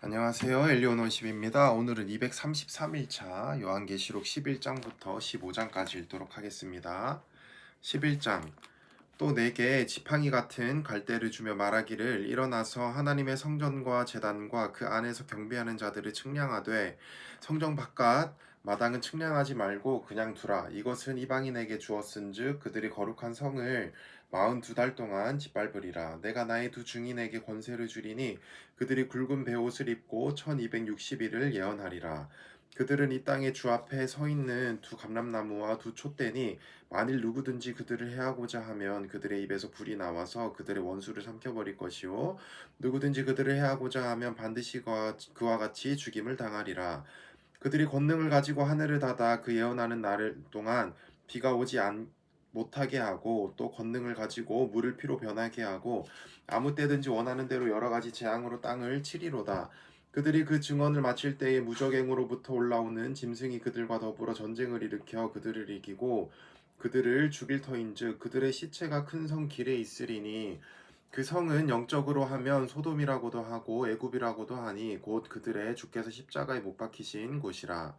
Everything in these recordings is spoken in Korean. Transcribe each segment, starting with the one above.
안녕하세요. 엘리오노십입니다. 오늘은 233일차 요한계시록 11장부터 15장까지 읽도록 하겠습니다. 11장 또 내게 지팡이 같은 갈대를 주며 말하기를 일어나서 하나님의 성전과 제단과 그 안에서 경배하는 자들을 측량하되 성전 바깥 마당은 측량하지 말고 그냥 두라. 이것은 이방인에게 주었은즉 그들이 거룩한 성을 42달 동안 짓밟으리라. 내가 나의 두 증인에게 권세를 주리니 그들이 굵은 베옷을 입고 1260일을 예언하리라. 그들은 이 땅의 주 앞에 서 있는 두 감람나무와 두 촛대니 만일 누구든지 그들을 해하고자 하면 그들의 입에서 불이 나와서 그들의 원수를 삼켜버릴 것이요 누구든지 그들을 해하고자 하면 반드시 그와 같이 죽임을 당하리라. 그들이 권능을 가지고 하늘을 닫아 그 예언하는 날 동안 비가 오지 못하게 하고 또 권능을 가지고 물을 피로 변하게 하고 아무 때든지 원하는 대로 여러 가지 재앙으로 땅을 치리로다. 그들이 그 증언을 마칠 때에 무적행으로부터 올라오는 짐승이 그들과 더불어 전쟁을 일으켜 그들을 이기고 그들을 죽일 터인즉 그들의 시체가 큰 성 길에 있으리니 그 성은 영적으로 하면 소돔이라고도 하고 애굽이라고도 하니 곧 그들의 주께서 십자가에 못 박히신 곳이라.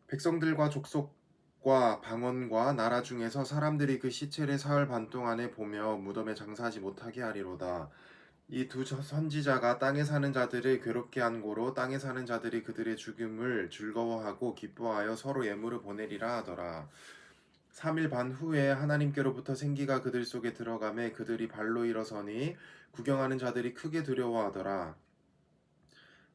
백성들과 족속과 방언과 나라 중에서 사람들이 그 시체를 사흘 반 동안에 보며 무덤에 장사하지 못하게 하리로다. 이 두 선지자가 땅에 사는 자들을 괴롭게 한 고로 땅에 사는 자들이 그들의 죽음을 즐거워하고 기뻐하여 서로 예물을 보내리라 하더라. 3일 반 후에 하나님께로부터 생기가 그들 속에 들어가매 그들이 발로 일어서니 구경하는 자들이 크게 두려워하더라.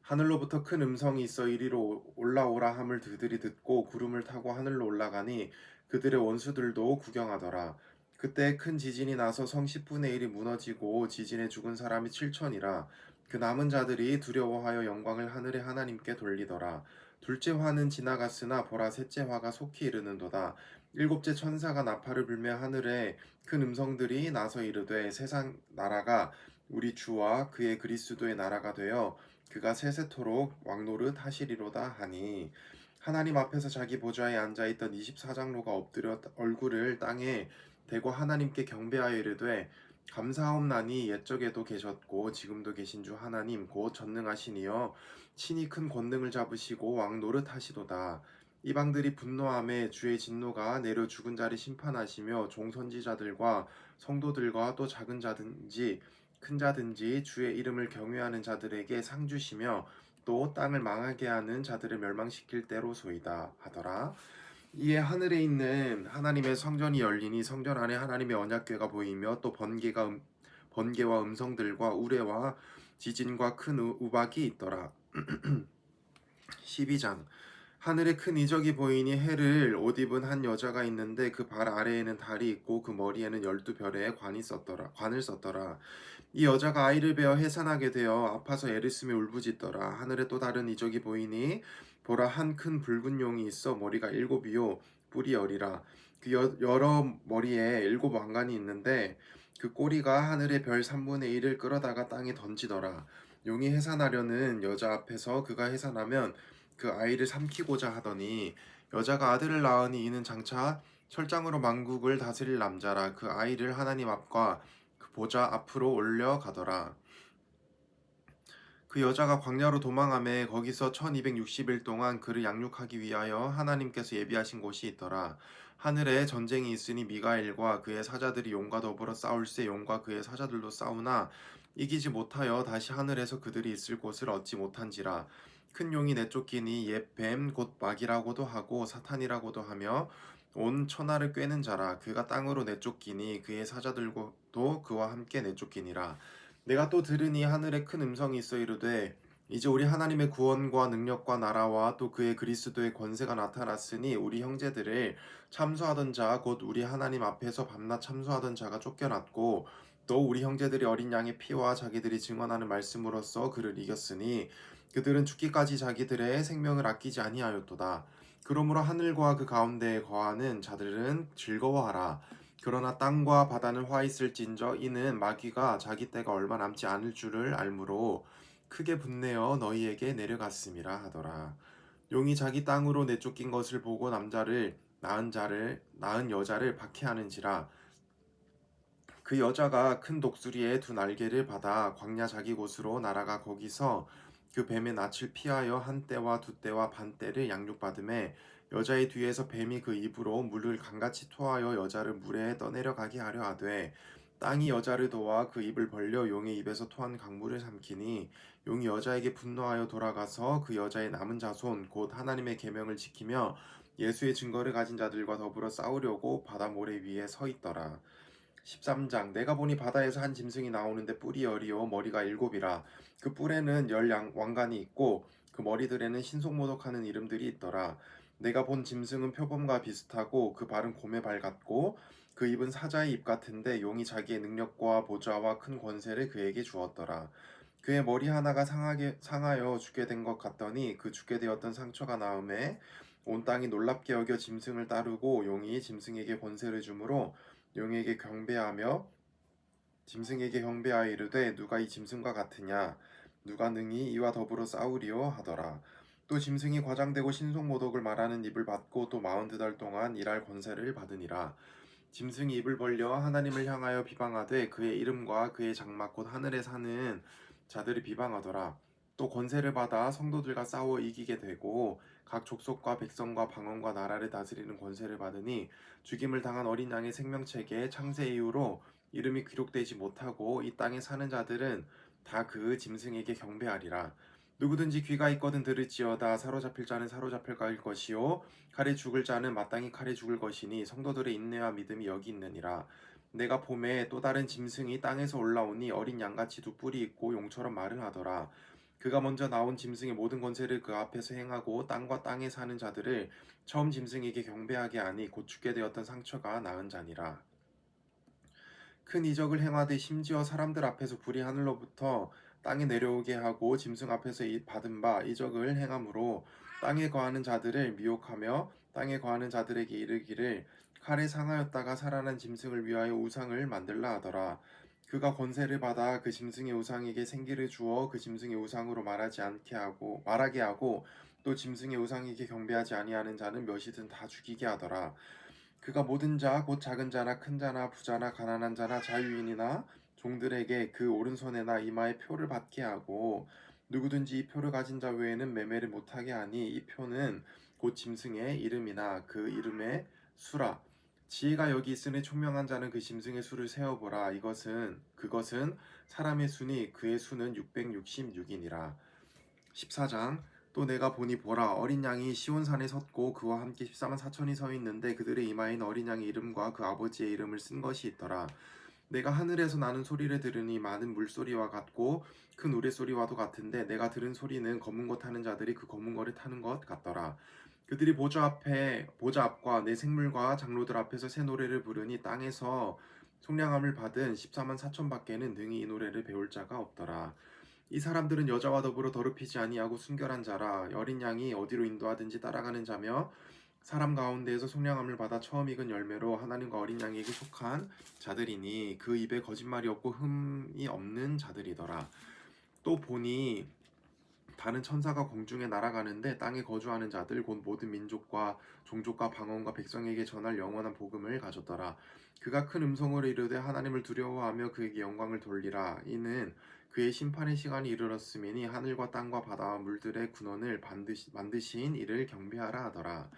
하늘로부터 큰 음성이 있어 이리로 올라오라 함을 그들이 듣고 구름을 타고 하늘로 올라가니 그들의 원수들도 구경하더라. 그때 큰 지진이 나서 성 10분의 1이 무너지고 지진에 죽은 사람이 7천이라. 그 남은 자들이 두려워하여 영광을 하늘의 하나님께 돌리더라. 둘째 화는 지나갔으나 보라 셋째 화가 속히 이르는도다. 일곱째 천사가 나팔을 불며 하늘에 큰 음성들이 나서 이르되 세상 나라가 우리 주와 그의 그리스도의 나라가 되어 그가 세세토록 왕노릇 하시리로다 하니 하나님 앞에서 자기 보좌에 앉아있던 24장로가 엎드려 얼굴을 땅에 대고 하나님께 경배하여 이르되 감사하옵나니 옛적에도 계셨고 지금도 계신 주 하나님 곧 전능하시니여 친히 큰 권능을 잡으시고 왕노릇 하시도다. 이방들이 분노함에 주의 진노가 내려 죽은 자를 심판하시며 종선지자들과 성도들과 또 작은 자든지 큰 자든지 주의 이름을 경외하는 자들에게 상 주시며 또 땅을 망하게 하는 자들을 멸망시킬 때로소이다 하더라. 이에 하늘에 있는 하나님의 성전이 열리니 성전 안에 하나님의 언약궤가 보이며 또 번개와 음성들과 우레와 지진과 큰 우박이 있더라. 12장 하늘에 큰 이적이 보이니 해를 옷 입은 한 여자가 있는데 그 발 아래에는 달이 있고 그 머리에는 12별의 관을 썼더라. 이 여자가 아이를 베어 해산하게 되어 아파서 애를 쓰며 울부짖더라. 하늘에 또 다른 이적이 보이니 보라 한 큰 붉은 용이 있어 머리가 일곱이요 뿔이 열이라. 그 여러 머리에 일곱 왕관이 있는데 그 꼬리가 하늘의 별 3분의 1을 끌어다가 땅에 던지더라. 용이 해산하려는 여자 앞에서 그가 해산하면 그 아이를 삼키고자 하더니 여자가 아들을 낳으니 이는 장차 철장으로 만국을 다스릴 남자라. 그 아이를 하나님 앞과 그 보좌 앞으로 올려가더라. 그 여자가 광야로 도망하매 거기서 1260일 동안 그를 양육하기 위하여 하나님께서 예비하신 곳이 있더라. 하늘에 전쟁이 있으니 미가엘과 그의 사자들이 용과 더불어 싸울새 용과 그의 사자들도 싸우나 이기지 못하여 다시 하늘에서 그들이 있을 곳을 얻지 못한지라. 큰 용이 내쫓기니 옛 뱀 곧 마귀라고도 하고 사탄이라고도 하며 온 천하를 꿰는 자라. 그가 땅으로 내쫓기니 그의 사자들도 그와 함께 내쫓기니라. 내가 또 들으니 하늘에 큰 음성이 있어 이르되 이제 우리 하나님의 구원과 능력과 나라와 또 그의 그리스도의 권세가 나타났으니 우리 형제들을 참소하던 자 곧 우리 하나님 앞에서 밤낮 참소하던 자가 쫓겨났고 또 우리 형제들이 어린 양의 피와 자기들이 증언하는 말씀으로써 그를 이겼으니 그들은 죽기까지 자기들의 생명을 아끼지 아니하였도다. 그러므로 하늘과 그 가운데에 거하는 자들은 즐거워하라. 그러나 땅과 바다는 화 있을진저 이는 마귀가 자기 때가 얼마 남지 않을 줄을 알므로 크게 분내어 너희에게 내려갔음이라 하더라. 용이 자기 땅으로 내쫓긴 것을 보고 남자를 낳은 여자를 박해하는지라. 그 여자가 큰 독수리의 두 날개를 받아 광야 자기 곳으로 날아가 거기서 그 뱀의 낯을 피하여 한 떼와 두 떼와 반 떼를 양육받음에 여자의 뒤에서 뱀이 그 입으로 물을 강같이 토하여 여자를 물에 떠내려가게 하려 하되 땅이 여자를 도와 그 입을 벌려 용의 입에서 토한 강물을 삼키니 용이 여자에게 분노하여 돌아가서 그 여자의 남은 자손 곧 하나님의 계명을 지키며 예수의 증거를 가진 자들과 더불어 싸우려고 바다 모래 위에 서 있더라. 13장 내가 보니 바다에서 한 짐승이 나오는데 뿔이 열이요 머리가 일곱이라 그 뿔에는 열 왕관이 있고 그 머리들에는 신속모독하는 이름들이 있더라. 내가 본 짐승은 표범과 비슷하고 그 발은 곰의 발 같고 그 입은 사자의 입 같은데 용이 자기의 능력과 보좌와 큰 권세를 그에게 주었더라. 그의 머리 하나가 상하여 죽게 된 것 같더니 그 죽게 되었던 상처가 나음에 온 땅이 놀랍게 여겨 짐승을 따르고 용이 짐승에게 권세를 주므로 용에게 경배하며 짐승에게 경배하여 이르되 누가 이 짐승과 같으냐 누가 능히 이와 더불어 싸우리요 하더라. 또 짐승이 과장되고 신속모독을 말하는 입을 받고 또 42달 동안 일할 권세를 받으니라. 짐승이 입을 벌려 하나님을 향하여 비방하되 그의 이름과 그의 장막 곧 하늘에 사는 자들을 비방하더라. 또 권세를 받아 성도들과 싸워 이기게 되고 각 족속과 백성과 방언과 나라를 다스리는 권세를 받으니 죽임을 당한 어린 양의 생명책에 창세 이후로 이름이 기록되지 못하고 이 땅에 사는 자들은 다 그 짐승에게 경배하리라. 누구든지 귀가 있거든 들을지어다. 사로잡힐 자는 사로잡힐 것이요 칼에 죽을 자는 마땅히 칼에 죽을 것이니 성도들의 인내와 믿음이 여기 있느니라. 내가 봄에 또 다른 짐승이 땅에서 올라오니 어린 양같이 두 뿔이 있고 용처럼 말을 하더라. 그가 먼저 나온 짐승의 모든 권세를 그 앞에서 행하고 땅과 땅에 사는 자들을 처음 짐승에게 경배하게 하니 곧 죽게 되었던 상처가 나은 자니라. 큰 이적을 행하되 심지어 사람들 앞에서 불이 하늘로부터 땅에 내려오게 하고 짐승 앞에서 받은 바 이적을 행함으로 땅에 거하는 자들을 미혹하며 땅에 거하는 자들에게 이르기를 칼에 상하였다가 살아난 짐승을 위하여 우상을 만들라 하더라. 그가 권세를 받아 그 짐승의 우상에게 생기를 주어 그 짐승의 우상으로 말하게 하고 또 짐승의 우상에게 경배하지 아니하는 자는 몇이든 다 죽이게 하더라. 그가 모든 자 곧 작은 자나 큰 자나 부자나 가난한 자나 자유인이나 종들에게 그 오른손에나 이마에 표를 받게 하고 누구든지 이 표를 가진 자 외에는 매매를 못하게 하니 이 표는 곧 짐승의 이름이나 그 이름의 수라. 지혜가 여기 있으니 총명한 자는 그 짐승의 수를 세어보라. 그것은 사람의 수니 그의 수는 666이니라. 14장 또 내가 보니 보라 어린 양이 시온산에 섰고 그와 함께 14만 4천이 서 있는데 그들의 이마에는 어린 양의 이름과 그 아버지의 이름을 쓴 것이 있더라. 내가 하늘에서 나는 소리를 들으니 많은 물소리와 같고 큰 우레소리와도 같은데 내가 들은 소리는 검은 것 타는 자들이 그 검은 거를 타는 것 같더라. 그들이 보좌 앞과 내 생물과 장로들 앞에서 새 노래를 부르니 땅에서 속량함을 받은 14만 4천 밖에는 능히 이 노래를 배울 자가 없더라. 이 사람들은 여자와 더불어 더럽히지 아니하고 순결한 자라. 어린 양이 어디로 인도하든지 따라가는 자며 사람 가운데에서 속량함을 받아 처음 익은 열매로 하나님과 어린 양에게 속한 자들이니 그 입에 거짓말이 없고 흠이 없는 자들이더라. 또 보니 다른 천사가 공중에 날아가는데 땅에 거주하는 자들 곧 모든 민족과 종족과 방언과 백성에게 전할 영원한 복음을 가졌더라. 그가 큰 음성으로 이르되 하나님을 두려워하며 그에게 영광을 돌리라. 이는 그의 심판의 시간이 이르렀음이니 하늘과 땅과 바다와 물들의 군원을 만드신 이를 경배하라 하더라.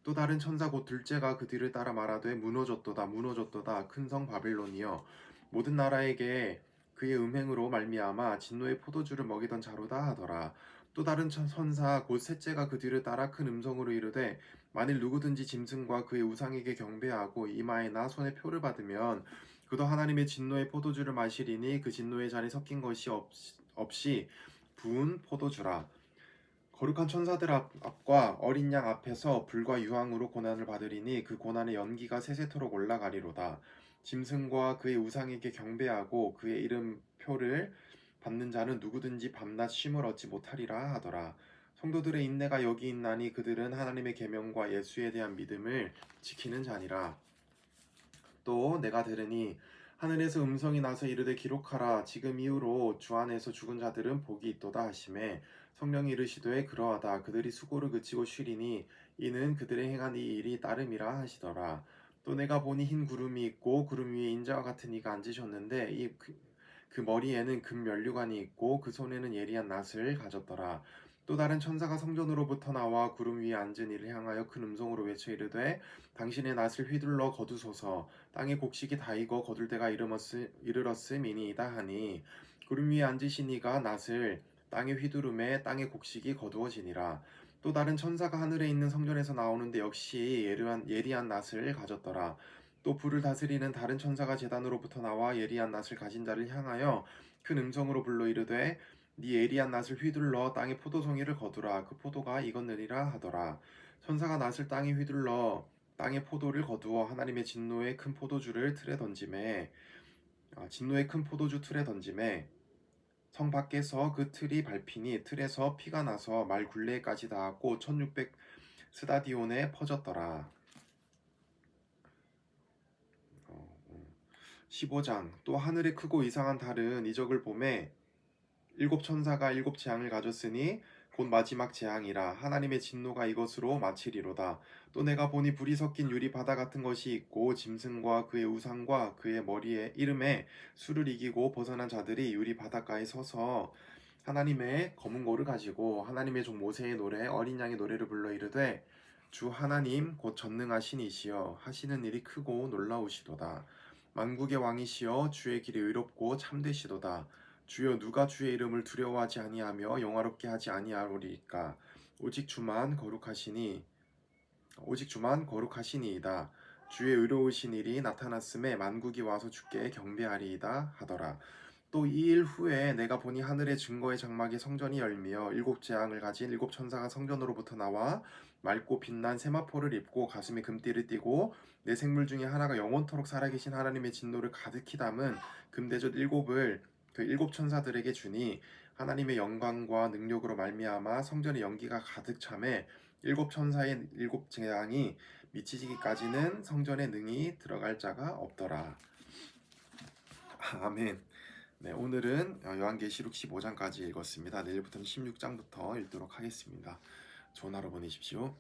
또 다른 천사 곧 둘째가 그 뒤를 따라 말하되 무너졌도다 무너졌도다 큰 성 바빌론이여 모든 나라에게 그의 음행으로 말미암아 진노의 포도주를 먹이던 자로다 하더라. 또 다른 선사 곧 셋째가 그 뒤를 따라 큰 음성으로 이르되 만일 누구든지 짐승과 그의 우상에게 경배하고 이마에나 손에 표를 받으면 그도 하나님의 진노의 포도주를 마시리니 그 진노의 잔이 섞인 것이 없이 부은 포도주라. 거룩한 천사들 앞과 어린 양 앞에서 불과 유황으로 고난을 받으리니 그 고난의 연기가 세세토록 올라가리로다. 짐승과 그의 우상에게 경배하고 그의 이름표를 받는 자는 누구든지 밤낮 쉼을 얻지 못하리라 하더라. 성도들의 인내가 여기 있나니 그들은 하나님의 계명과 예수에 대한 믿음을 지키는 자니라. 또 내가 들으니 하늘에서 음성이 나서 이르되 기록하라 지금 이후로 주 안에서 죽은 자들은 복이 있도다 하시매 성령이 이르시되 그러하다 그들이 수고를 그치고 쉬리니 이는 그들의 행한 이 일이 따름이라 하시더라. 또 내가 보니 흰 구름이 있고 구름 위에 인자와 같은 이가 앉으셨는데 그 머리에는 금 면류관이 있고 그 손에는 예리한 낫을 가졌더라. 또 다른 천사가 성전으로부터 나와 구름 위에 앉은 이를 향하여 큰 음성으로 외쳐 이르되 당신의 낫을 휘둘러 거두소서. 땅의 곡식이 다 익어 거둘 때가 이르렀음이니이다 하니 구름 위에 앉으신 이가 낫을 땅에 휘두름에 땅의 곡식이 거두어지니라. 또 다른 천사가 하늘에 있는 성전에서 나오는데 역시 예리한 낫을 가졌더라. 또 불을 다스리는 다른 천사가 제단으로부터 나와 예리한 낫을 가진 자를 향하여 큰 음성으로 불러 이르되 네 예리한 낫을 휘둘러 땅의 포도송이를 거두라. 그 포도가 익었느니라 하더라. 천사가 낫을 땅에 휘둘러 땅의 포도를 거두어 하나님의 진노의 큰 포도주를 틀에 던짐에 진노의 큰 포도주 틀에 던짐에 성 밖에서 그 틀이 밟히니 틀에서 피가 나서 말 굴레까지 닿았고 1600 스다디온에 퍼졌더라. 15장 또 하늘에 크고 이상한 다른 이적을 보매 일곱 천사가 일곱 재앙을 가졌으니 곧 마지막 재앙이라. 하나님의 진노가 이것으로 마치리로다. 또 내가 보니 불이 섞인 유리 바다 같은 것이 있고 짐승과 그의 우상과 그의 머리에 이름에 수를 이기고 벗어난 자들이 유리 바닷가에 서서 하나님의 검은 고를 가지고 하나님의 종 모세의 노래 어린 양의 노래를 불러 이르되 주 하나님 곧 전능하신 이시여 하시는 일이 크고 놀라우시도다. 만국의 왕이시여 주의 길이 의롭고 참되시도다. 주여 누가 주의 이름을 두려워하지 아니하며 영화롭게 하지 아니하리까. 오직 주만 거룩하시니이다. 주의 의로우신 일이 나타났음에 만국이 와서 주께 경배하리이다 하더라. 또 이 일 후에 내가 보니 하늘의 증거의 장막에 성전이 열리며 일곱 재앙을 가진 일곱 천사가 성전으로부터 나와 맑고 빛난 세마포를 입고 가슴에 금띠를 띠고 내 생물 중에 하나가 영원토록 살아계신 하나님의 진노를 가득히 담은 금대접 일곱을 그 일곱 천사들에게 주니 하나님의 영광과 능력으로 말미암아 성전의 연기가 가득 차매 일곱 천사의 일곱 재앙이 미치기까지는 성전에 능히 들어갈 자가 없더라. 아멘. 네, 오늘은 요한계시록 15장까지 읽었습니다. 내일부터는 16장부터 읽도록 하겠습니다. 좋은 하루 보내십시오.